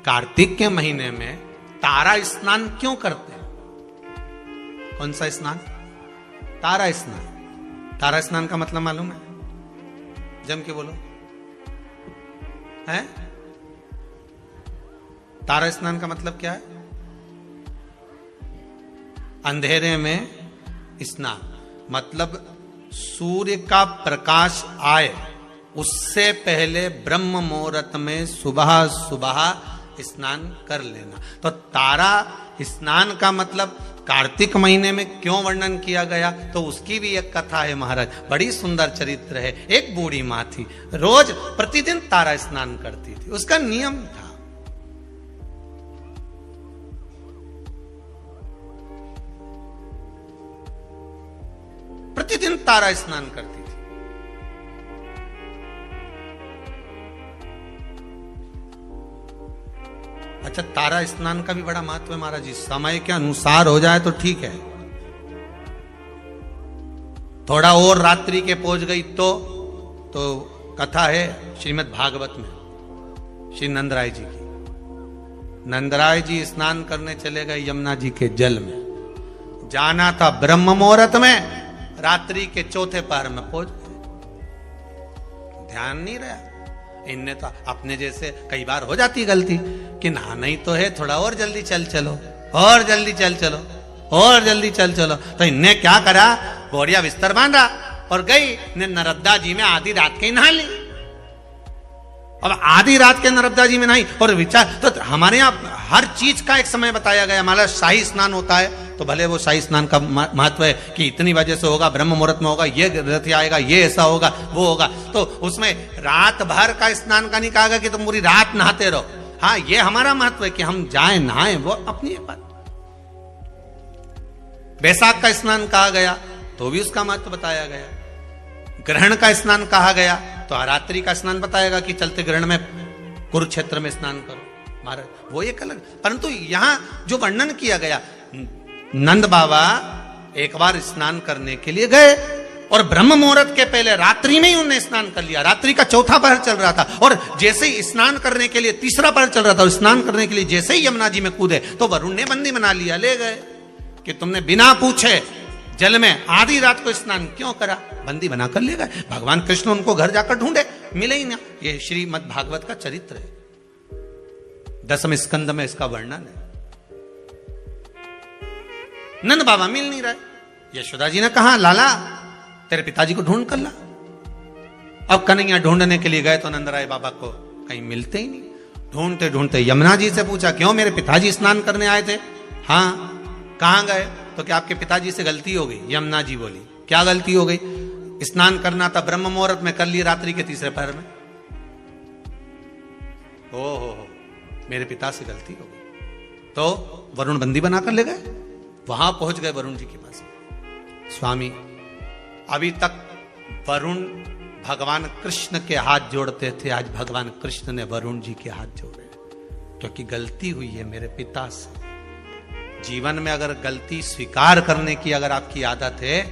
कार्तिक के महीने में तारा स्नान क्यों करते हैं? कौन सा स्नान? तारा स्नान। तारा स्नान का मतलब मालूम है? जम के बोलो। है? तारा स्नान का मतलब क्या है? अंधेरे में स्नान, मतलब सूर्य का प्रकाश आए उससे पहले ब्रह्म मुहूर्त में सुबह सुबह स्नान कर लेना। तो तारा स्नान का मतलब कार्तिक महीने में क्यों वर्णन किया गया, तो उसकी भी एक कथा है महाराज, बड़ी सुंदर चरित्र है। एक बूढ़ी माँ थी, रोज प्रतिदिन तारा स्नान करती थी, उसका नियम था। प्रतिदिन तारा स्नान करती थी। अच्छा, तारा स्नान का भी बड़ा महत्व है महाराज जी। समय के अनुसार हो जाए तो ठीक है, थोड़ा और रात्रि के पहुंच गई तो कथा है श्रीमद् भागवत में श्री नंदराय जी की। नंदराय जी स्नान करने चले गए यमुना जी के जल में। जाना था ब्रह्म मुहूर्त में, रात्रि के चौथे पहर में पहुंच गए। ध्यान नहीं रहा। इनने तो अपने जैसे कई बार हो जाती गलती कि नहाना ही तो है, थोड़ा और जल्दी चल चलो, और जल्दी चल चलो, और जल्दी चल चलो। तो इनने क्या करा, बोरिया बिस्तर बांधा और गई ने नर्मदा जी में आधी रात के नहा ली। अब आधी रात के नर्मदा जी में नहाई और विचार, तो हमारे यहाँ हर चीज का एक समय बताया गया। हमारा शाही स्नान होता है तो भले वो शाही स्नान का महत्व है कि इतनी वजह से होगा, ब्रह्म मुहूर्त में होगा, ये रथ आएगा, ये ऐसा होगा, वो होगा। तो उसमें रात भर का स्नान का नहीं कहा गया कि तुम पूरी रात नहाते रहो। हाँ, ये हमारा महत्व है कि हम जाएं नहाएं, वो अपनी बात। बैसाख का स्नान कहा गया तो भी उसका महत्व बताया गया। ग्रहण का स्नान कहा गया तो रात्रि का स्नान बताएगा कि चलते ग्रहण में कुरुक्षेत्र में स्नान करो महाराज, वो एक अलग। परंतु यहां जो वर्णन किया गया, नंद बाबा एक बार स्नान करने के लिए गए और ब्रह्म मुहूर्त के पहले रात्रि में ही उन्होंने स्नान कर लिया। रात्रि का चौथा पहर चल रहा था और जैसे ही स्नान करने के लिए तीसरा पहर चल रहा था और स्नान करने के लिए जैसे ही यमुना जी में कूदे तो वरुण ने बंदी बना लिया, ले गए कि तुमने बिना पूछे जल में आधी रात को स्नान क्यों करा, बंदी बनाकर ले गए। भगवान कृष्ण उनको घर जाकर ढूंढे, मिले ही ना। ये श्रीमद् भागवत का चरित्र है, 10वें स्कंद में इसका वर्णन है। नंद बाबा मिल नहीं रहे। यशोदा जी ने कहा, लाला तेरे पिताजी को ढूंढ कर ला। अब कन्हैया ढूंढने के लिए गए तो नंदराय बाबा को कहीं मिलते ही नहीं। ढूंढते ढूंढते यमुना जी से पूछा, क्यों मेरे पिताजी स्नान करने आए थे? हाँ, कहां गए? तो क्या आपके पिताजी से गलती हो गई? यमुना जी बोली, क्या गलती हो गई? स्नान करना था ब्रह्म मुहूर्त में, कर लिया रात्रि के तीसरे पहर में। हो मेरे पिता से गलती हो गई। तो वरुण बंदी बनाकर ले गए। वहां पहुंच गए वरुण जी के पास। स्वामी, अभी तक वरुण भगवान कृष्ण के हाथ जोड़ते थे, आज भगवान कृष्ण ने वरुण जी के हाथ जोड़े, क्योंकि गलती हुई है मेरे पिता से। जीवन में अगर गलती स्वीकार करने की अगर आपकी आदत है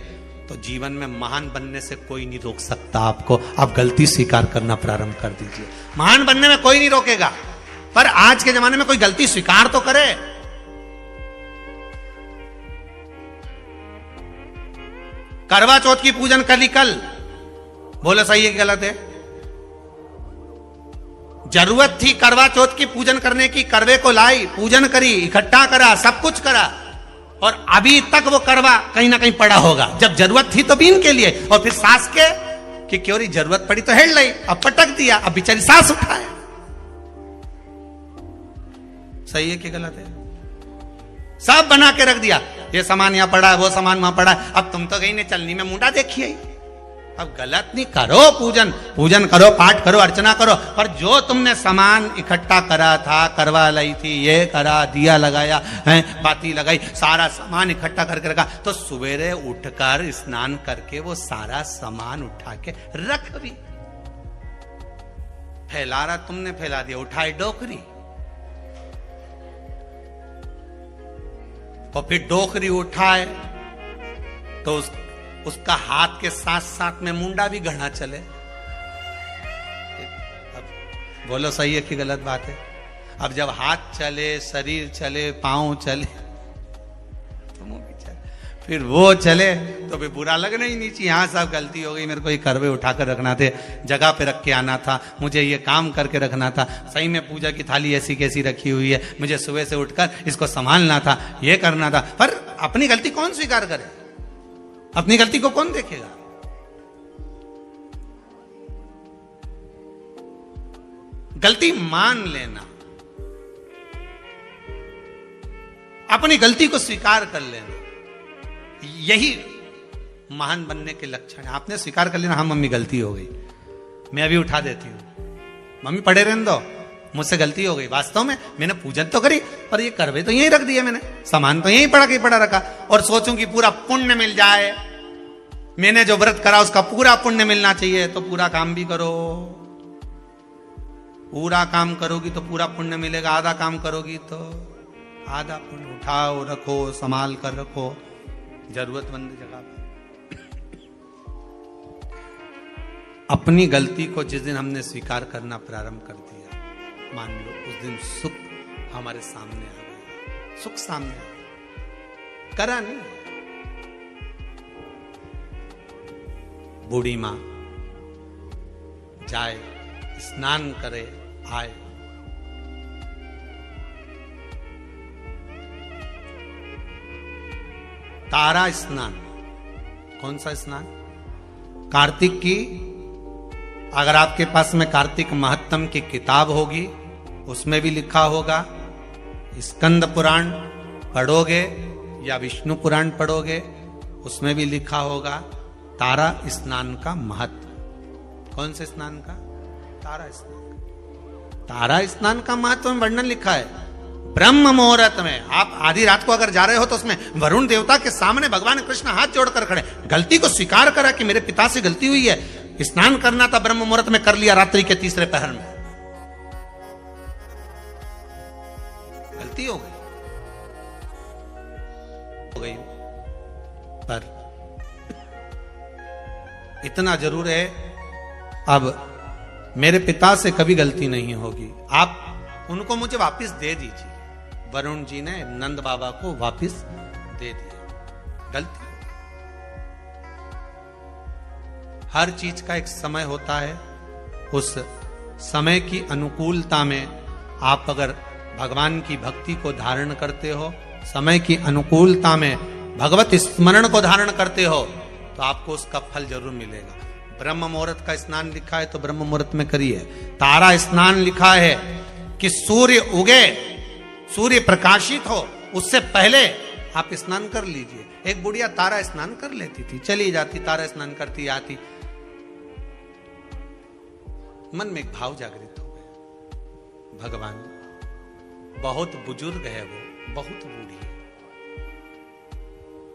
तो जीवन में महान बनने से कोई नहीं रोक सकता आपको। आप गलती स्वीकार करना प्रारंभ कर दीजिए, महान बनने में कोई नहीं रोकेगा। पर आज के जमाने में कोई गलती स्वीकार तो करे। करवा चौथ की पूजन कर ली कल, बोलो सही है कि गलत है? जरूरत थी करवा चौथ की पूजन करने की, करवे को लाई, पूजन करी, इकट्ठा करा, सब कुछ करा, और अभी तक वो करवा कहीं ना कहीं पड़ा होगा। जब जरूरत थी तो बीन के लिए, और फिर सास के कि क्यों रही, जरूरत पड़ी तो हेड लाई, अब पटक दिया, अब बेचारी सास उठाए। सही है कि गलत है? सब बना के रख दिया, ये सामान यहां पड़ा है, वो सामान वहां पड़ा है। अब तुम तो कहीं ने चलनी में मुंडा देखिए। अब गलत नहीं, करो पूजन करो, पाठ करो, अर्चना करो, पर जो तुमने सामान इकट्ठा करा था, करवा लाई थी, ये करा, दिया लगाया है, बाती लगाई, सारा सामान इकट्ठा करके रखा, तो सवेरे उठकर स्नान करके वो सारा सामान उठा के रख भी। फैला रहा तुमने, फैला दिया, उठाए डोकरी, और फिर डोकरी उठाए तो उसका हाथ के साथ साथ में मुंडा भी गढ़ा चले। अब बोलो सही है कि गलत बात है? अब जब हाथ चले, शरीर चले, पांव चले, तो मुंह भी चले, फिर वो चले तो भी बुरा लगना ही नहीं चाहिए। हाँ साहब गलती हो गई, मेरे को ये करवे उठाकर रखना थे, जगह पे रख के आना था, मुझे ये काम करके रखना था, सही में पूजा की थाली ऐसी कैसी रखी हुई है, मुझे सुबह से उठकर इसको संभालना था, ये करना था। पर अपनी गलती कौन स्वीकार करे? अपनी गलती को कौन देखेगा? गलती मान लेना, अपनी गलती को स्वीकार कर लेना, यही महान बनने के लक्षण है। आपने स्वीकार कर लेना, हाँ मम्मी गलती हो गई, मैं अभी उठा देती हूं, मम्मी पड़े रहने दो, मुझसे गलती हो गई। वास्तव में मैंने पूजन तो करी, पर ये करवे तो यहीं रख दिए, मैंने सामान तो यहीं पड़ा रखा, और सोचूं कि पूरा पुण्य मिल जाए, मैंने जो व्रत करा उसका पूरा पुण्य मिलना चाहिए, तो पूरा काम भी करो। पूरा काम करोगी तो पूरा पुण्य मिलेगा, आधा काम करोगी तो आधा पुण्य। उठाओ, रखो, संभाल कर रखो जरूरतमंद जगह पर। अपनी गलती को जिस दिन हमने स्वीकार करना प्रारंभ कर दिया, मान लो उस दिन सुख हमारे सामने आ गया, सुख सामने आ गया, करा नहीं। बूढ़ी मां जाए, स्नान करे, आए, तारा स्नान। कौन सा स्नान? कार्तिक की, अगर आपके पास में कार्तिक महत्तम की किताब होगी, उसमें भी लिखा होगा, स्कंद पुराण पढ़ोगे या विष्णु पुराण पढ़ोगे, उसमें भी लिखा होगा तारा स्नान का महत्व। कौन से स्नान का? तारा स्नान। तारा स्नान का महत्व में वर्णन लिखा है ब्रह्म मुहूर्त में। आप आधी रात को अगर जा रहे हो तो उसमें वरुण देवता के सामने भगवान कृष्ण हाथ जोड़कर खड़े, गलती को स्वीकार करा कि मेरे पिता से गलती हुई है, स्नान करना था ब्रह्म मुहूर्त में, कर लिया रात्रि के तीसरे पहर में, गलती हो गई। पर इतना जरूर है, अब मेरे पिता से कभी गलती नहीं होगी, आप उनको मुझे वापस दे दीजिए। वरुण जी ने नंद बाबा को वापस दे दिया। गलती, हर चीज का एक समय होता है, उस समय की अनुकूलता में आप अगर भगवान की भक्ति को धारण करते हो, समय की अनुकूलता में भगवत स्मरण को धारण करते हो, तो आपको उसका फल जरूर मिलेगा। ब्रह्म मुहूर्त का स्नान लिखा है तो ब्रह्म मुहूर्त में करिए। तारा स्नान लिखा है कि सूर्य उगे, सूर्य प्रकाशित हो, उससे पहले आप स्नान कर लीजिए। एक बुढ़िया तारा स्नान कर लेती थी, चली जाती, तारा स्नान करती आती, मन में एक भाव जागृत हो गया, भगवान बहुत बुजुर्ग है, वो बहुत बूढ़ी है।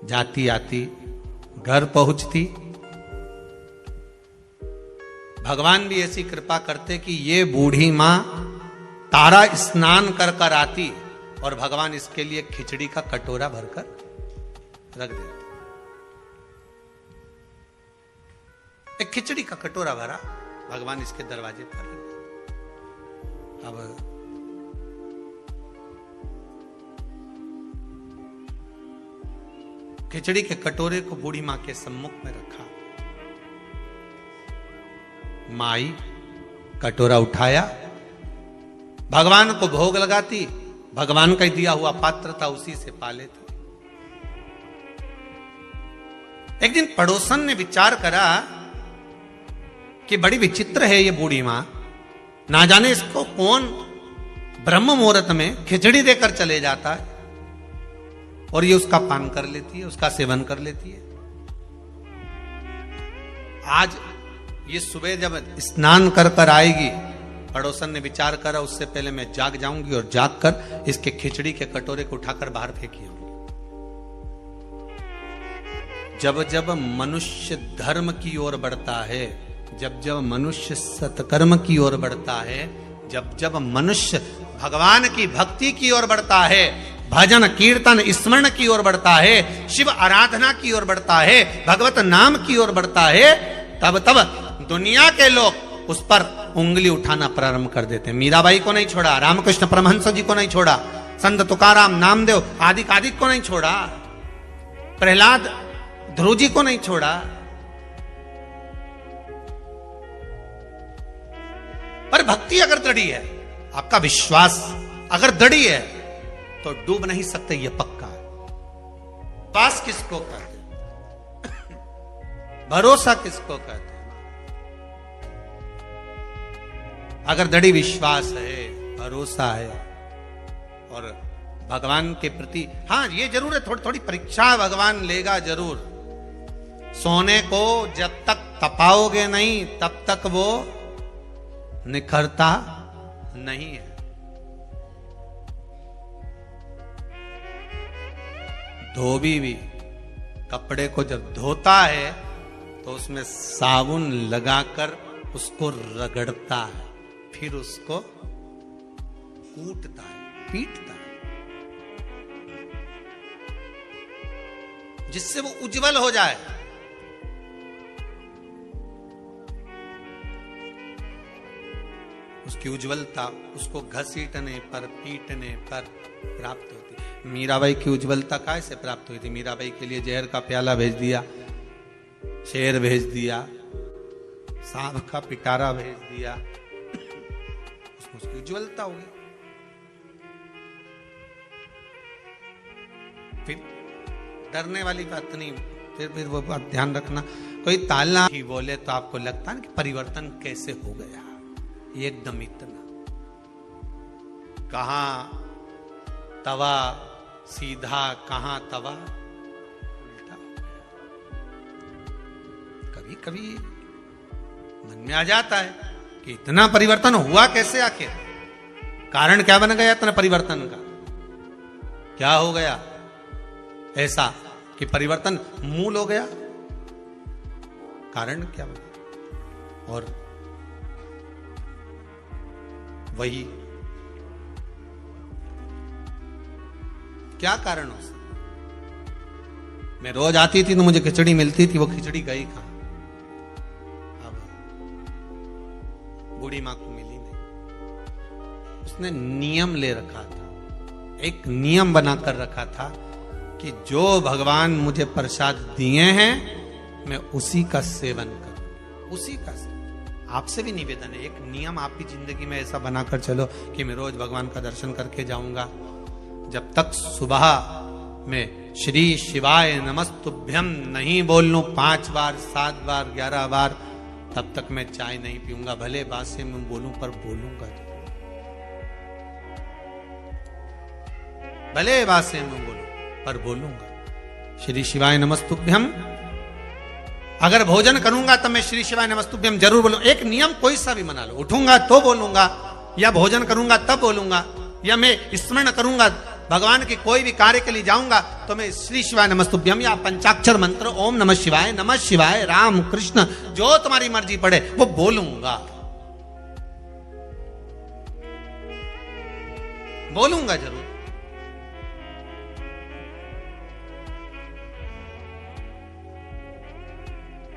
जाती आती घर पहुंचती, भगवान भी ऐसी कृपा करते कि ये बूढ़ी मां तारा स्नान कर कर आती और भगवान इसके लिए खिचड़ी का कटोरा भरकर रख देते। एक खिचड़ी का कटोरा भरा, भगवान इसके दरवाजे पर रख देते। अब खिचड़ी के कटोरे को बूढ़ी मां के सम्मुख में रखा, माई कटोरा उठाया, भगवान को भोग लगाती, भगवान का दिया हुआ पात्र था, उसी से पा लेती। एक दिन पड़ोसन ने विचार करा कि बड़ी विचित्र है ये बूढ़ी मां, ना जाने इसको कौन ब्रह्म मुहूर्त में खिचड़ी देकर चले जाता है और ये उसका पान कर लेती है, उसका सेवन कर लेती है। आज ये सुबह जब स्नान कर कर आएगी, पड़ोसन ने विचार करा उससे पहले मैं जाग जाऊंगी और जाग कर इसके खिचड़ी के कटोरे को उठाकर बाहर फेंकी होंगी। जब जब मनुष्य धर्म की ओर बढ़ता है, जब जब मनुष्य सत्कर्म की ओर बढ़ता है, जब जब मनुष्य भगवान की भक्ति की ओर बढ़ता है, भजन कीर्तन स्मरण की ओर बढ़ता है, शिव आराधना की ओर बढ़ता है, भगवत नाम की ओर बढ़ता है, तब तब दुनिया के लोग उस पर उंगली उठाना प्रारंभ कर देते हैं। मीराबाई को नहीं छोड़ा, रामकृष्ण परमहंस जी को नहीं छोड़ा, संत तुकाराम, नामदेव आदि आदि को नहीं छोड़ा, प्रहलाद ध्रुव जी को नहीं छोड़ा। पर भक्ति अगर दृढ़ी है, आपका विश्वास अगर दृढ़ी है, तो डूब नहीं सकते, ये पक्का है। विश्वास किसको कहते हैं? भरोसा किसको कहते हैं? अगर दृढ़ विश्वास है, भरोसा है और भगवान के प्रति, हाँ ये जरूर है, थोड़ी थोड़ी परीक्षा भगवान लेगा जरूर। सोने को जब तक तपाओगे नहीं, तब तक वो निखरता नहीं है। धोबी भी कपड़े को जब धोता है तो उसमें साबुन लगाकर उसको रगड़ता है, फिर उसको कूटता है, पीटता है, जिससे वो उज्जवल हो जाए। उसकी उज्जवलता उसको घसीटने पर, पीटने पर प्राप्त होती। मीराबाई की उज्जवलता कैसे प्राप्त हुई थी? मीराबाई के लिए जहर का प्याला भेज दिया, शेर भेज दिया, सांप का पिटारा भेज दिया, उसकी उज्जवलता हो गई। फिर डरने वाली बात नहीं, फिर वो बात ध्यान रखना, कोई तालना ही बोले तो आपको लगता है कि परिवर्तन कैसे हो गया, एकदम इतना। कहां तवा सीधा, कहां तवा उल्टा। कभी कभी मन में आ जाता है कि इतना परिवर्तन हुआ कैसे, आखिर कारण क्या बन गया इतना परिवर्तन का? क्या हो गया ऐसा कि परिवर्तन मूल हो गया? कारण क्या बना? और वही क्या कारण हो सकता? मैं रोज आती थी तो मुझे खिचड़ी मिलती थी, वो खिचड़ी गई कहां? अब बूढ़ी मां को मिली नहीं। उसने नियम ले रखा था, एक नियम बनाकर रखा था कि जो भगवान मुझे प्रसाद दिए हैं मैं उसी का सेवन करूं, उसी का सेवन। आपसे भी निवेदन है, एक नियम आप भी जिंदगी में ऐसा बनाकर चलो कि मैं रोज भगवान का दर्शन करके जाऊंगा। जब तक सुबह में श्री शिवाय नमस्तुभ्यम नहीं बोल लूं 5 बार, 7 बार, 11 बार, तब तक मैं चाय नहीं पीऊंगा। भले बात से मैं बोलूं, पर बोलूंगा, भले बात से मैं बोलूं पर बोलूंगा। श्री शिवाय नमस्तुभ्यम। अगर भोजन करूंगा तब मैं श्री शिवाय नमस्तुभ्यम जरूर बोलूं। एक नियम कोई सा भी बना लो, उठूंगा तो बोलूंगा, या भोजन करूंगा तब बोलूंगा, या मैं स्मरण करूंगा भगवान के कोई भी कार्य के लिए जाऊंगा तो मैं श्री शिवाय नमस्तुभ्यम या पंचाक्षर मंत्र ओम नमः शिवाय, राम कृष्ण, जो तुम्हारी मर्जी पड़े वो बोलूंगा, बोलूंगा जरूर।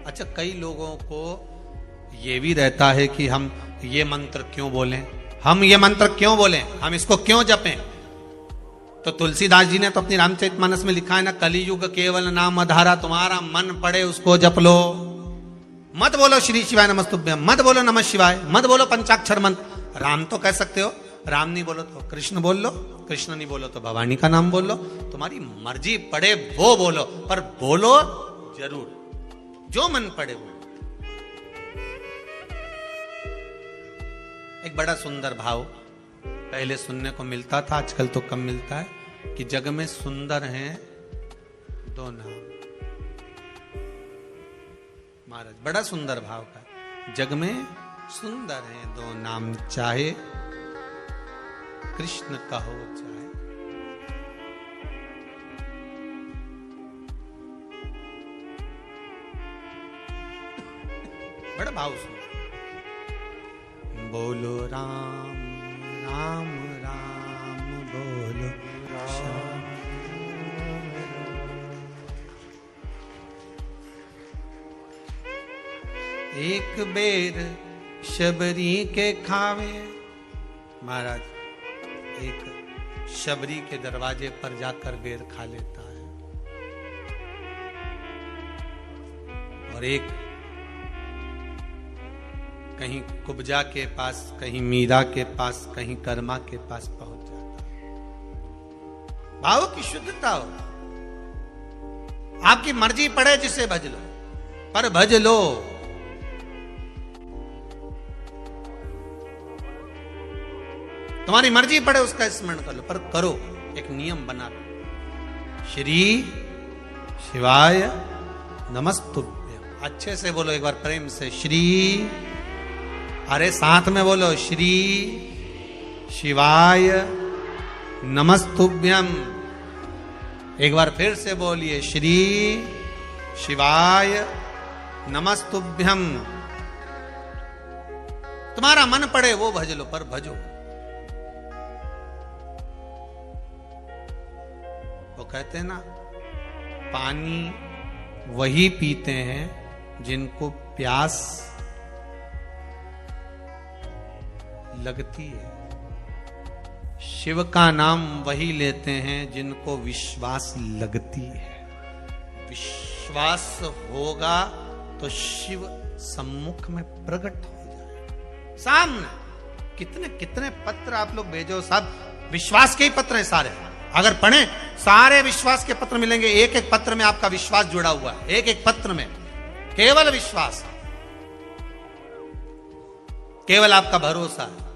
अच्छा, कई लोगों को ये भी रहता है कि हम ये मंत्र क्यों बोलें, हम ये मंत्र क्यों बोलें, हम इसको क्यों जपें? तो तुलसीदास जी ने तो अपनी रामचरितमानस में लिखा है ना, कलियुग केवल नाम अधारा, तुम्हारा मन पड़े उसको जप लो। मत बोलो श्री शिवाय नमस्तुभ्यम, मत बोलो नमः शिवाय, मत बोलो पंचाक्षर मंत्र। राम तो कह सकते हो, राम नहीं बोलो तो कृष्ण बोल लो, कृष्ण नहीं बोलो तो भवानी का नाम बोल लो, तुम्हारी मर्जी पड़े वो बोलो, पर बोलो जरूर, जो मन पड़े वो। एक बड़ा सुंदर भाव पहले सुनने को मिलता था, आजकल तो कम मिलता है, कि जग में सुंदर हैं 2 नाम। महाराज बड़ा सुंदर भाव का, जग में सुंदर हैं 2 नाम, चाहे कृष्ण कहो चाहे। बड़ा भाव सुन, बोलो राम राम राम, बोलो राम। एक बेर शबरी के खावे। महाराज एक शबरी के दरवाजे पर जाकर बेर खा लेता है, और एक कहीं कुब्जा के पास, कहीं मीरा के पास, कहीं कर्मा के पास पहुंच जाता है। भाव की शुद्धता हो। आपकी मर्जी पड़े जिसे भज लो, पर भज लो। तुम्हारी मर्जी पड़े उसका स्मरण कर लो, पर करो। एक नियम बना लो। श्री शिवाय नमस्तुभ्यं। अच्छे से बोलो एक बार प्रेम से, श्री, अरे साथ में बोलो, श्री शिवाय नमस्तुभ्यं। एक बार फिर से बोलिए, श्री शिवाय नमस्तुभ्यं। तुम्हारा मन पड़े वो भज लो, पर भजो। वो कहते हैं ना, पानी वही पीते हैं जिनको प्यास लगती है। शिव का नाम वही लेते हैं जिनको विश्वास लगती है। विश्वास होगा तो शिव सम्मुख में प्रकट हो जाए सामने। कितने कितने पत्र आप लोग भेजो, सब विश्वास के ही पत्र हैं सारे। अगर पढ़ें सारे विश्वास के पत्र मिलेंगे। एक एक पत्र में आपका विश्वास जुड़ा हुआ है, एक एक पत्र में केवल विश्वास, केवल आपका भरोसा है,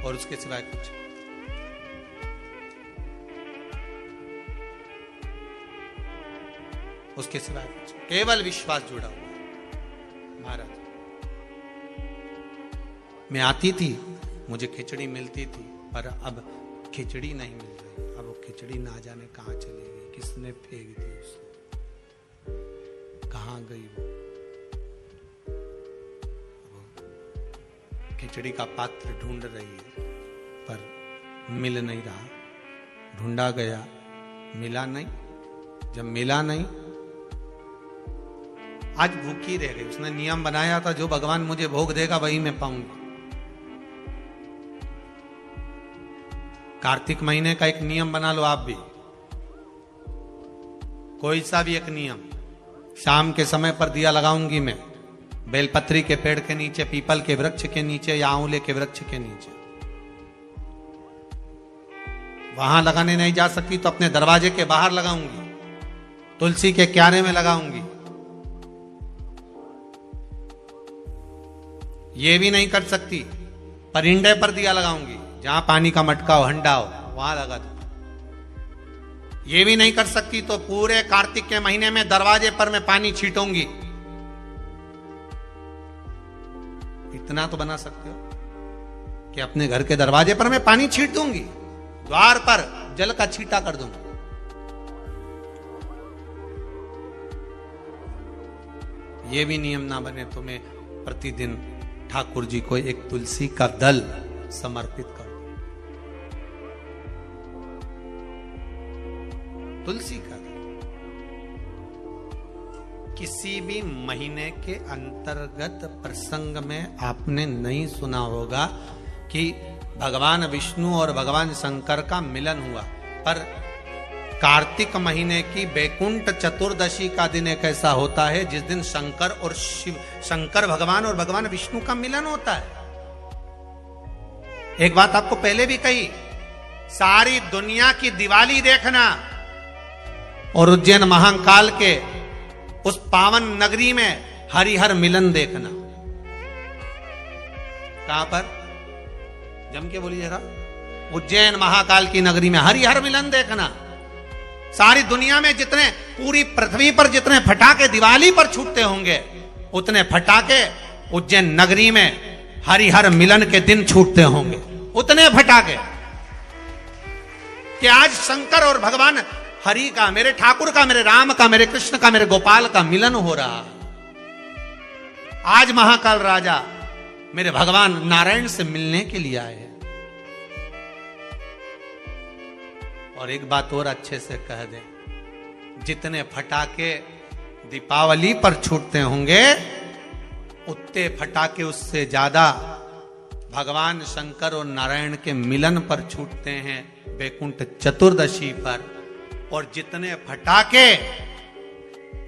और उसके सिवाय कुछ। उसके सिवाय कुछ, केवल विश्वास जुड़ा हुआ है। महाराज मैं आती थी, मुझे खिचड़ी मिलती थी, पर अब खिचड़ी नहीं मिल रही। अब वो खिचड़ी ना जाने कहां चली गई, किसने फेंक दी उसको, कहां गई वो। खिचड़ी का पात्र ढूंढ रही है, पर मिल नहीं रहा। ढूंढा गया, मिला नहीं। जब मिला नहीं, आज भूखी रह गई। उसने नियम बनाया था, जो भगवान मुझे भोग देगा वही मैं पाऊंगी। कार्तिक महीने का एक नियम बना लो आप भी, कोई सा भी एक नियम। शाम के समय पर दिया लगाऊंगी मैं, बेलपत्री के पेड़ के नीचे, पीपल के वृक्ष के नीचे, या आंवले के वृक्ष के नीचे। वहां लगाने नहीं जा सकती तो अपने दरवाजे के बाहर लगाऊंगी, तुलसी के क्यारे में लगाऊंगी। ये भी नहीं कर सकती, परिंदे पर दिया लगाऊंगी, जहां पानी का मटका हो, हंडा हो, वहां लगा दो। ये भी नहीं कर सकती तो पूरे कार्तिक के महीने में दरवाजे पर मैं पानी छीटूंगी। इतना तो बना सकते हो कि अपने घर के दरवाजे पर मैं पानी छीट दूंगी, द्वार पर जल का छींटा कर दूंगा। ये भी नियम ना बने तो मैं प्रतिदिन ठाकुर जी को एक तुलसी का दल समर्पित कर दूं। तुलसी का दल। किसी भी महीने के अंतर्गत प्रसंग में आपने नहीं सुना होगा कि भगवान विष्णु और भगवान शंकर का मिलन हुआ, पर कार्तिक महीने की बैकुंठ चतुर्दशी का दिन एक ऐसा होता है जिस दिन शंकर और शिव, शंकर भगवान और भगवान विष्णु का मिलन होता है। एक बात आपको पहले भी कही, सारी दुनिया की दिवाली देखना और उज्जैन महाकाल के उस पावन नगरी में हरिहर मिलन देखना। कहां पर? जम के बोलिए जरा। उज्जैन महाकाल की नगरी में हरिहर मिलन देखना। सारी दुनिया में जितने, पूरी पृथ्वी पर जितने फटाके दिवाली पर छूटते होंगे, उतने फटाके उज्जैन नगरी में हरिहर मिलन के दिन छूटते होंगे। उतने फटाके कि आज शंकर और भगवान हरि का, मेरे ठाकुर का, मेरे राम का, मेरे कृष्ण का, मेरे गोपाल का मिलन हो रहा है। आज महाकाल राजा मेरे भगवान नारायण से मिलने के लिए आए हैं। और एक बात और अच्छे से कह दें, जितने फटाके दीपावली पर छूटते होंगे उतने फटाके उससे ज्यादा भगवान शंकर और नारायण के मिलन पर छूटते हैं वैकुंठ चतुर्दशी पर। और जितने फटाके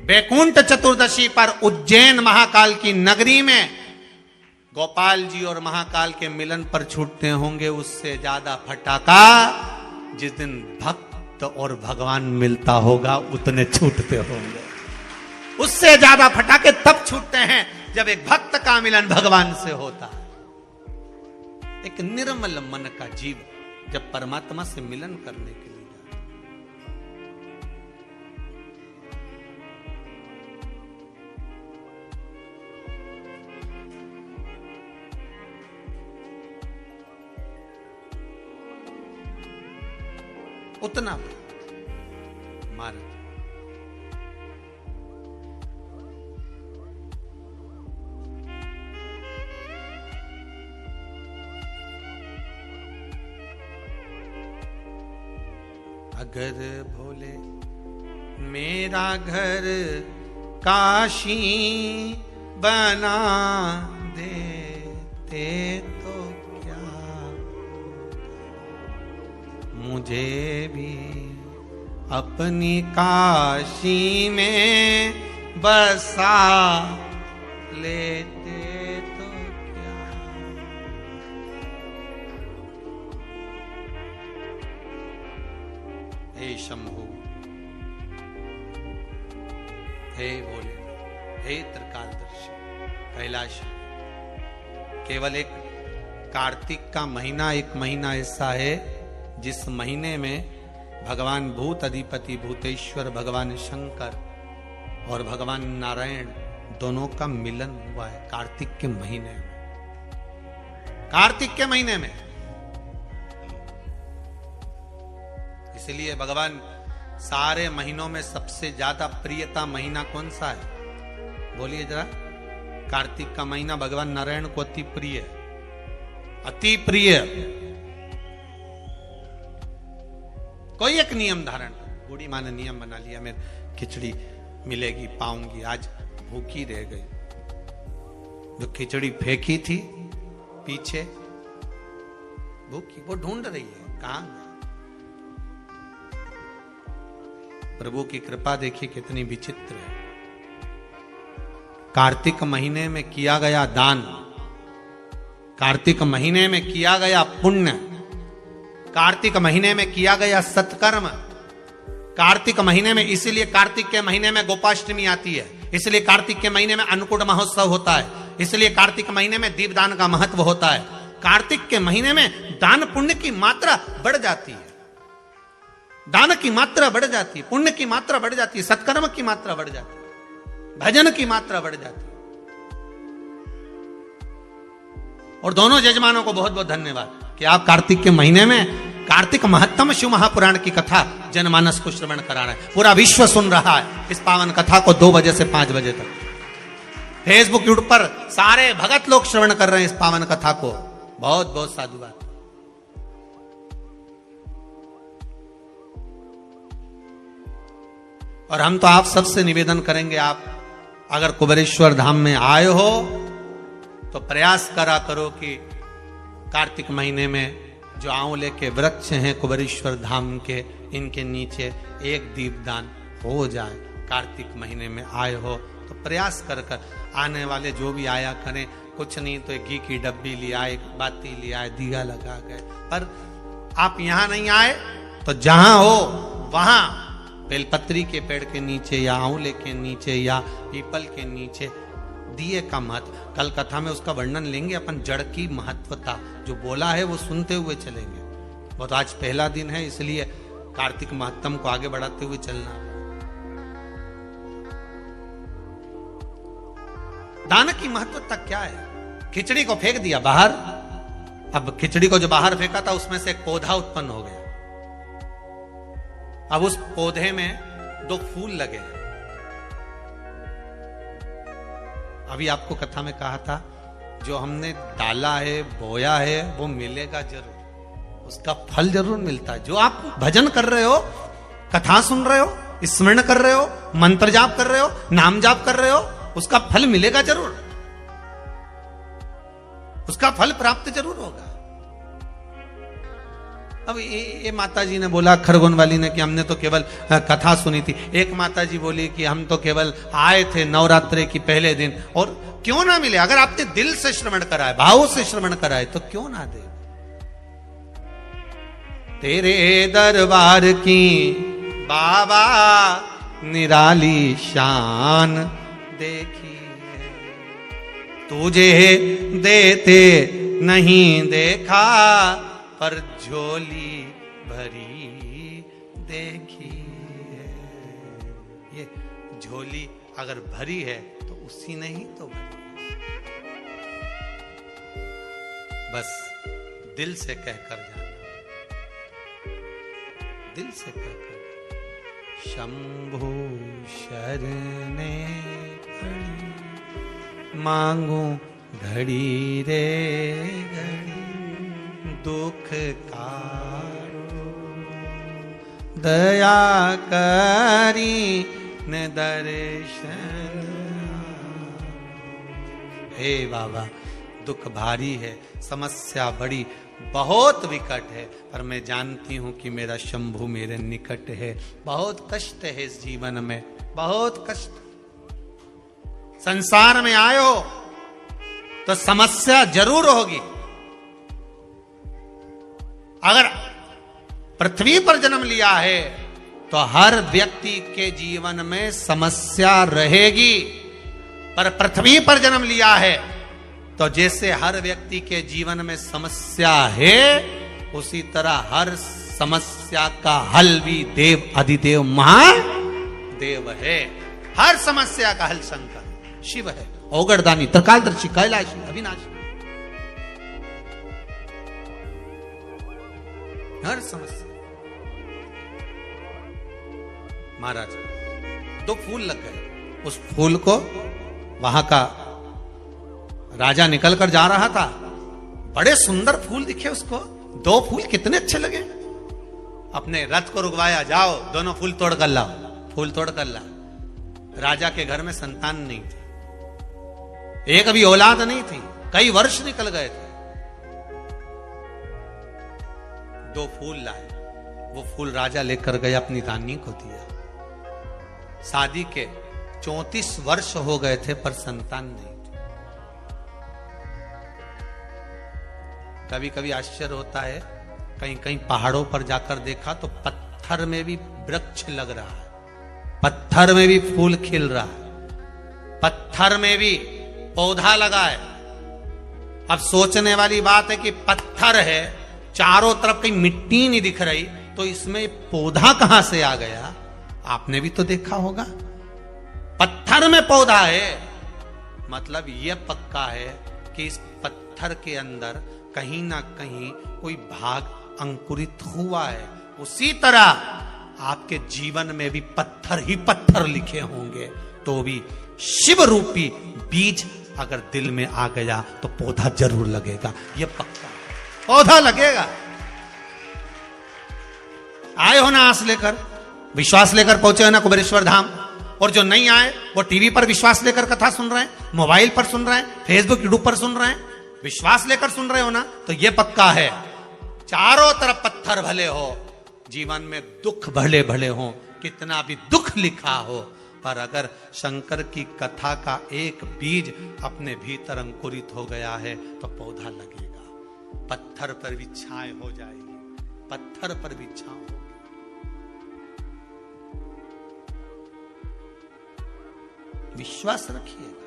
वैकुंठ चतुर्दशी पर उज्जैन महाकाल की नगरी में गोपाल जी और महाकाल के मिलन पर छूटते होंगे, उससे ज्यादा फटाका जिस दिन भक्त और भगवान मिलता होगा उतने छूटते होंगे। उससे ज्यादा फटाके तब छूटते हैं जब एक भक्त का मिलन भगवान से होता है। एक निर्मल मन का जीव जब परमात्मा से मिलन करने के लिए उतना मार अगर भोले मेरा घर काशी बना देते तो क्या, मुझे भी अपनी काशी में बसा लेते तो क्या। हे शंभु, हे भोले, हे त्रिकालदर्शी कैलाश, केवल एक कार्तिक का महीना, एक महीना ऐसा है जिस महीने में भगवान भूत अधिपति भूतेश्वर भगवान शंकर और भगवान नारायण दोनों का मिलन हुआ है। कार्तिक के महीने में, कार्तिक के महीने में। इसलिए भगवान सारे महीनों में सबसे ज्यादा प्रियता महीना कौन सा है? बोलिए जरा। कार्तिक का महीना भगवान नारायण को अति प्रिय है, अति प्रिय। कोई एक नियम धारण, बूढ़ी माँ ने नियम बना लिया, मेरे खिचड़ी मिलेगी पाऊंगी, आज भूखी रह गई। जो खिचड़ी फेंकी थी पीछे भूखी, वो ढूंढ रही है कहां। प्रभु की कृपा देखिए कितनी विचित्र है। कार्तिक महीने में किया गया दान, कार्तिक महीने में किया गया पुण्य, कार्तिक महीने में किया गया सत्कर्म, कार्तिक महीने में, इसीलिए कार्तिक के महीने में गोपाष्टमी आती है, इसलिए कार्तिक के महीने में अन्नकूट महोत्सव होता है, इसलिए कार्तिक महीने में दीपदान का महत्व होता है। कार्तिक के महीने में दान पुण्य की मात्रा बढ़ जाती है, दान की मात्रा बढ़ जाती है, पुण्य की मात्रा बढ़ जाती है, सत्कर्म की मात्रा बढ़ जाती है, भजन की मात्रा बढ़ जाती है। और दोनों यजमानों को बहुत बहुत धन्यवाद कि आप कार्तिक के महीने में कार्तिक महत्तम शिव महापुराण की कथा जनमानस को श्रवण करा रहे हैं। पूरा विश्व सुन रहा है इस पावन कथा को 2 बजे से 5 बजे तक। फेसबुक यूट्यूब पर सारे भगत लोग श्रवण कर रहे हैं इस पावन कथा को। बहुत बहुत साधुवाद। और हम तो आप सबसे निवेदन करेंगे, आप अगर कुबेरेश्वर धाम में आए हो तो प्रयास करा करो कि कार्तिक महीने में जो आंवले के वृक्ष हैं कुबेरेश्वर धाम के, इनके नीचे एक दीपदान हो जाए। कार्तिक महीने में आए हो तो प्रयास कर कर आने वाले जो भी आया करें, कुछ नहीं तो एक घी की डब्बी ले आए, बाती ले आए, दिया लगा गए। पर आप यहां नहीं आए तो जहां हो वहां बेलपत्री के पेड़ के नीचे या आंवले के नीचे या पीपल के नीचे दिए का महत्व, कल कथा में उसका वर्णन लेंगे अपन। जड़ की महत्वता जो बोला है वो सुनते हुए चलेंगे। वो तो आज पहला दिन है, इसलिए कार्तिक महत्तम को आगे बढ़ाते हुए चलना। दान की महत्वता क्या है? खिचड़ी को फेंक दिया बाहर, अब खिचड़ी को जो बाहर फेंका था उसमें से एक पौधा उत्पन्न हो गया। अब उस पौधे में 2 फूल लगे। अभी आपको कथा में कहा था जो हमने डाला है, बोया है, वो मिलेगा जरूर, उसका फल जरूर मिलता है। जो आप भजन कर रहे हो, कथा सुन रहे हो, स्मरण कर रहे हो, मंत्र जाप कर रहे हो, नाम जाप कर रहे हो, उसका फल मिलेगा जरूर। उसका फल प्राप्त जरूर होगा। अब ये माता जी ने बोला खरगोन वाली ने कि हमने तो केवल कथा सुनी थी। एक माता जी बोली कि हम तो केवल आए थे नवरात्रि की पहले दिन, और क्यों ना मिले? अगर आपने दिल से श्रवण करा है, भाव से श्रवण करा है, तो क्यों ना दे? तेरे दरबार की बाबा निराली शान देखी है, तुझे देते नहीं देखा, पर झोली भरी देखी है। ये झोली अगर भरी है तो उसी ने ही तो भरी है। बस दिल से कहकर जाना, दिल से कहकर, शंभु शरणे पड़ी, मांगू घड़ी रे घड़ी, दुख कारो, दया करी न दर्शन। हे बाबा, दुख भारी है, समस्या बड़ी बहुत विकट है, पर मैं जानती हूं कि मेरा शंभु मेरे निकट है। बहुत कष्ट है इस जीवन में, बहुत कष्ट। संसार में आयो तो समस्या जरूर होगी। अगर पृथ्वी पर जन्म लिया है तो हर व्यक्ति के जीवन में समस्या रहेगी, पर पृथ्वी पर जन्म लिया है तो जैसे हर व्यक्ति के जीवन में समस्या है, उसी तरह हर समस्या का हल भी देव अधिदेव महादेव है। हर समस्या का हल शंकर शिव है, औगड़दानी, त्रिकालदर्शी, कैलाशी, अविनाशी। हर समस्या। महाराज, 2 फूल लग गए, उस फूल को वहां का राजा निकल कर जा रहा था, बड़े सुंदर फूल दिखे उसको, 2 फूल कितने अच्छे लगे। अपने रथ को रुकवाया, जाओ दोनों फूल तोड़ कर लाओ। फूल तोड़ कर ला। राजा के घर में संतान नहीं थी, एक भी औलाद नहीं थी, कई वर्ष निकल गए थे। 2 फूल लाए, वो फूल राजा लेकर गए, अपनी रानी को दिया। शादी के 34 वर्ष हो गए थे, पर संतान नहीं थी। कभी कभी आश्चर्य होता है, कहीं कहीं पहाड़ों पर जाकर देखा तो पत्थर में भी वृक्ष लग रहा है, पत्थर में भी फूल खिल रहा है, पत्थर में भी पौधा लगा है। अब सोचने वाली बात है कि पत्थर है, चारों तरफ कहीं मिट्टी नहीं दिख रही, तो इसमें पौधा कहां से आ गया? आपने भी तो देखा होगा, पत्थर में पौधा है, मतलब यह पक्का है कि इस पत्थर के अंदर कहीं ना कहीं कोई भाग अंकुरित हुआ है। उसी तरह आपके जीवन में भी पत्थर ही पत्थर लिखे होंगे, तो भी शिव रूपी बीज अगर दिल में आ गया तो पौधा जरूर लगेगा, यह पक्का है, पौधा लगेगा। आए हो ना आस लेकर, विश्वास लेकर पहुंचे हो ना कुबेरेश्वर धाम, और जो नहीं आए वो टीवी पर विश्वास लेकर कथा सुन रहे हैं, मोबाइल पर सुन रहे हैं, फेसबुक यूट्यूब पर सुन रहे हैं, विश्वास लेकर सुन रहे हो ना, तो ये पक्का है चारों तरफ पत्थर भले हो, जीवन में दुख भले भले हो, कितना भी दुख लिखा हो, पर अगर शंकर की कथा का एक बीज अपने भीतर अंकुरित हो गया है तो पौधा लगेगा, पत्थर पर भी छाए हो जाएगी, पत्थर पर भी छांव होगी। विश्वास रखिएगा।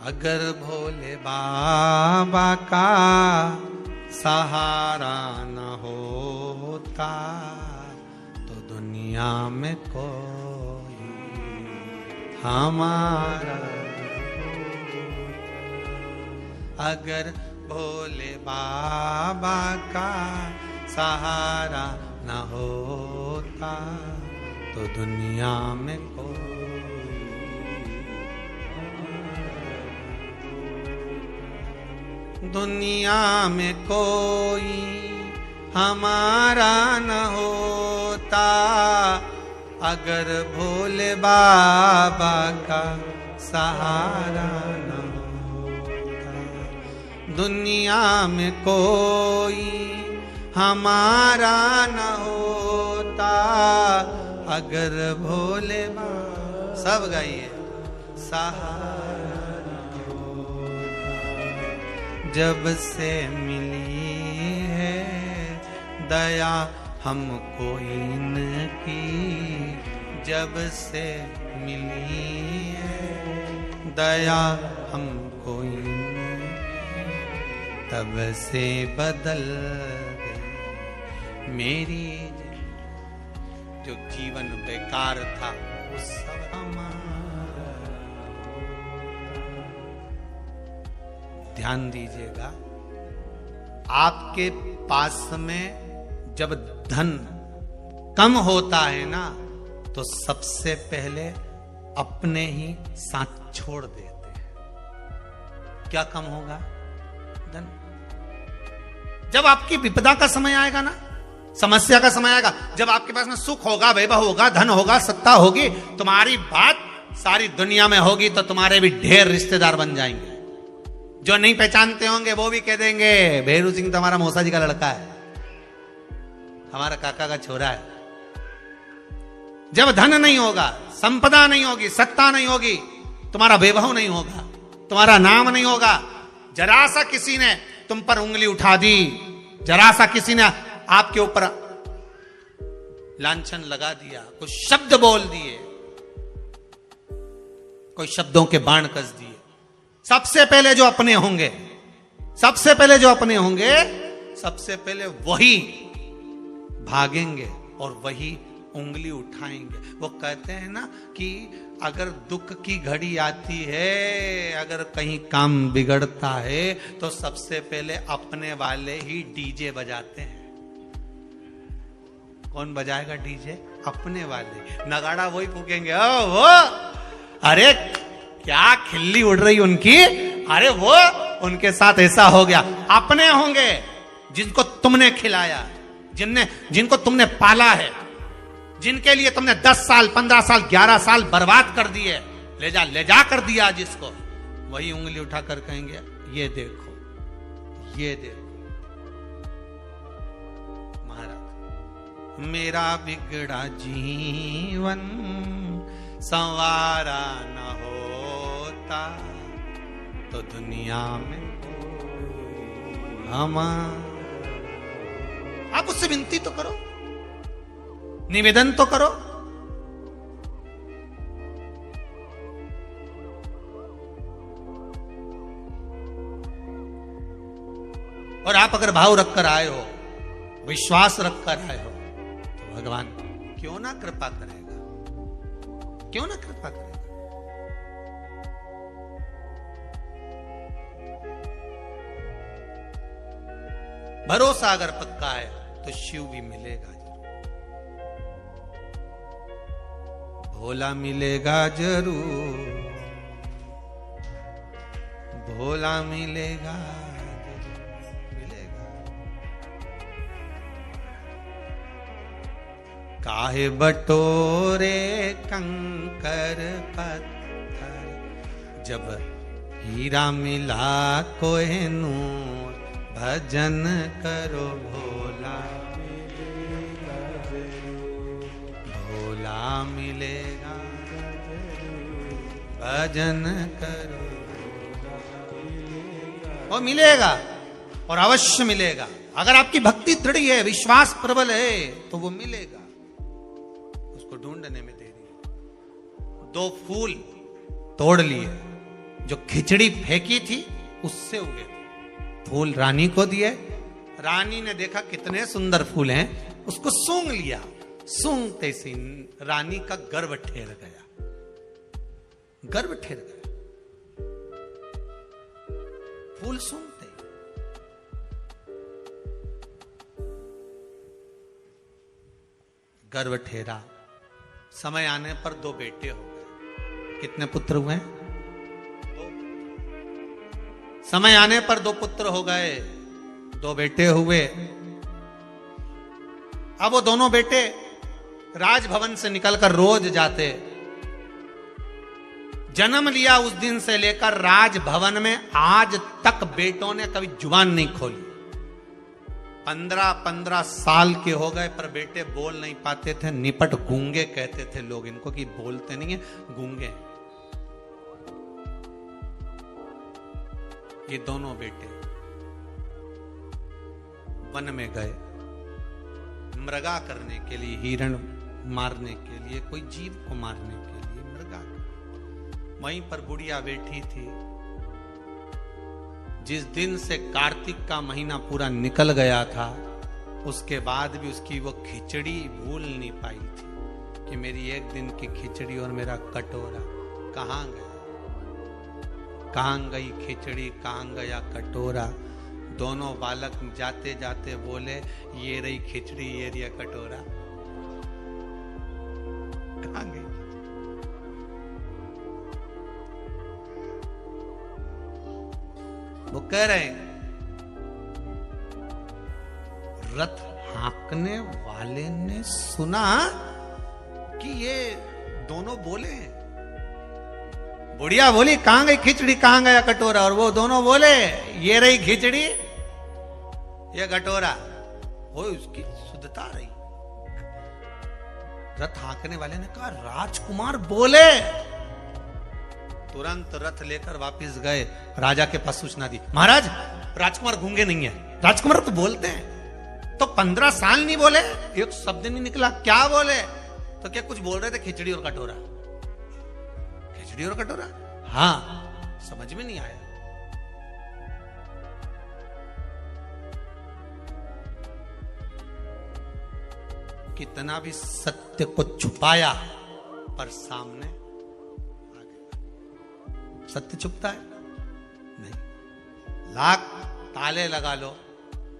अगर भोले बाबा का सहारा न होता तो दुनिया में कोई हमारा। अगर भोले बाबा का सहारा न होता तो दुनिया में कोई, दुनिया में कोई हमारा न होता, अगर भोले बाबा का सहारा न होता, दुनिया में कोई हमारा न होता, अगर भोले बाबा, सब गाइए, सहारा न होता, जब से मिली है दया हमको इनकी, जब से मिली है दया हमको इनकी, तब से बदल गई मेरी, जो जीवन बेकार था वो सब हमारा। ध्यान दीजिएगा, आपके पास में जब धन कम होता है ना, तो सबसे पहले अपने ही साथ छोड़ देते हैं। क्या कम होगा? धन। जब आपकी विपदा का समय आएगा ना, समस्या का समय आएगा, जब आपके पास में सुख होगा, वैभव होगा, धन होगा, सत्ता होगी, तुम्हारी बात सारी दुनिया में होगी, तो तुम्हारे भी ढेर रिश्तेदार बन जाएंगे। जो नहीं पहचानते होंगे वो भी कह देंगे भेरू सिंह तो हमारा मौसा जी का लड़का है, हमारा काका का छोरा है। जब धन नहीं होगा, संपदा नहीं होगी, सत्ता नहीं होगी, तुम्हारा वैभव नहीं होगा, तुम्हारा नाम नहीं होगा, जरा सा किसी ने तुम पर उंगली उठा दी, जरा सा किसी ने आपके ऊपर लांछन लगा दिया, कुछ शब्द बोल दिए, कोई शब्दों के बाण कस दिए, सबसे पहले जो अपने होंगे, सबसे पहले जो अपने होंगे, सबसे पहले वही भागेंगे और वही उंगली उठाएंगे। वो कहते हैं ना कि अगर दुख की घड़ी आती है, अगर कहीं काम बिगड़ता है, तो सबसे पहले अपने वाले ही डीजे बजाते हैं। कौन बजाएगा डीजे? अपने वाले। नगाड़ा वही फूकेंगे, ओ वो, अरे क्या खिल्ली उड़ रही उनकी, अरे वो उनके साथ ऐसा हो गया। अपने होंगे जिनको तुमने खिलाया, जिनको तुमने पाला है, जिनके लिए तुमने 10 साल 15 साल 11 साल बर्बाद कर दिए, ले जा कर दिया जिसको, वही उंगली उठाकर कहेंगे ये देखो, ये देखो महाराज, मेरा बिगड़ा जीवन संवारा न होता, तो दुनिया में आप उससे विनती तो करो, निवेदन तो करो। और आप अगर भाव रखकर आए हो, विश्वास रखकर आए हो, तो भगवान क्यों ना कृपा करेगा, क्यों ना कृपा करेगा। भरोसा अगर पक्का है तो शिव भी मिलेगा, भोला मिलेगा जरूर, भोला मिलेगा जरूर, मिलेगा। काहे बटोरे कंकर पत्थर, जब हीरा मिला कोहिनूर, भजन करो भोला मिलेगा जरूर, भोला मिलेगा जरूर, भजन करो वो मिलेगा, और अवश्य मिलेगा। अगर आपकी भक्ति दृढ़ है, विश्वास प्रबल है, तो वो मिलेगा। उसको ढूंढने में देरी है। 2 फूल तोड़ लिए, जो खिचड़ी फेंकी थी उससे उगे थे। फूल रानी को दिए, रानी ने देखा कितने सुंदर फूल हैं, उसको सूंघ लिया। सूंघते से रानी का गर्व ठेर गया, गर्व ठेर गया, फूल सूंघते। गर्व ठेरा। समय आने पर 2 बेटे हो गए। कितने पुत्र हुए? समय आने पर 2 पुत्र हो गए, 2 बेटे हुए। अब वो दोनों बेटे राजभवन से निकलकर रोज जाते, जन्म लिया उस दिन से लेकर राजभवन में आज तक बेटों ने कभी जुबान नहीं खोली। 15-15 साल के हो गए पर बेटे बोल नहीं पाते थे। निपट गूंगे कहते थे लोग इनको, कि बोलते नहीं है, गूंगे। ये दोनों बेटे वन में गए मृगा करने के लिए, हिरण मारने के लिए, कोई जीव को मारने के लिए मृगा। वहीं पर बुढ़िया बैठी थी। जिस दिन से कार्तिक का महीना पूरा निकल गया था, उसके बाद भी उसकी वो खिचड़ी भूल नहीं पाई थी कि मेरी एक दिन की खिचड़ी और मेरा कटोरा कहां गया, कहां गई खिचड़ी, कहां गया कटोरा। दोनों बालक जाते जाते बोले, ये रही खिचड़ी, ये रही कटोरा, कहां गई? वो कह रहे हैं, रथ हाँकने वाले ने सुना कि ये दोनों बोले हैं। बुढ़िया बोली, कहां गई खिचड़ी, कहां गया कटोरा? और वो दोनों बोले, ये रही खिचड़ी, ये कटोरा। वो उसकी शुद्धता रही। रथ हाँकने वाले ने कहा, राजकुमार बोले। तुरंत रथ लेकर वापस गए, राजा के पास सूचना दी, महाराज राजकुमार गूंगे नहीं है, राजकुमार तो बोलते हैं। तो 15 साल नहीं बोले, एक शब्द नहीं निकला, क्या बोले? तो क्या कुछ बोल रहे थे, खिचड़ी और कटोरा, खिचड़ी और कटोरा? हाँ, समझ में नहीं आया। कितना भी सत्य को छुपाया पर सामने आ गया। सत्य छुपता है नहीं, लाख ताले लगा लो,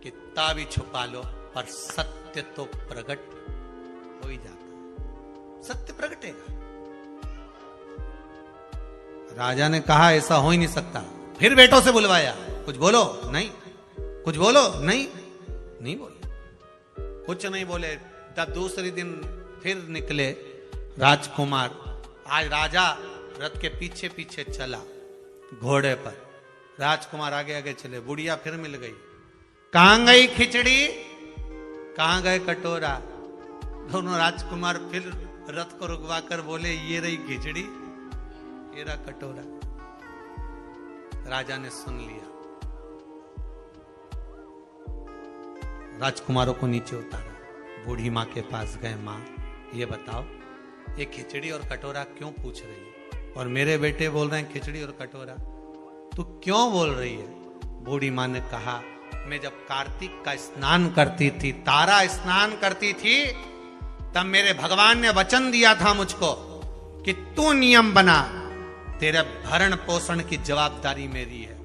कितना भी छुपा लो, पर सत्य तो प्रकट हो ही जाता है, सत्य प्रकटेगा। राजा ने कहा, ऐसा हो ही नहीं सकता। फिर बेटों से बुलवाया, कुछ बोलो, नहीं, कुछ बोलो, नहीं, नहीं बोले, कुछ नहीं बोले। तब दूसरे दिन फिर निकले राजकुमार। आज राजा रथ के पीछे पीछे चला घोड़े पर, राजकुमार आगे आगे चले। बुढ़िया फिर मिल गई, कहां गई खिचड़ी, कहां गए कटोरा? दोनों राजकुमार फिर रथ को रुकवा कर बोले, ये रही खिचड़ी, ये रहा कटोरा। राजा ने सुन लिया, राजकुमारों को नीचे उतारा, बूढ़ी माँ के पास गए। माँ, ये बताओ, ये खिचड़ी और कटोरा क्यों पूछ रही है? और मेरे बेटे बोल रहे हैं खिचड़ी और कटोरा, तू क्यों बोल रही है? बूढ़ी माँ ने कहा, मैं जब कार्तिक का स्नान करती थी, तारा स्नान करती थी, तब मेरे भगवान ने वचन दिया था मुझको कि तू नियम बना, तेरे भरण पोषण की जवाबदारी मेरी है।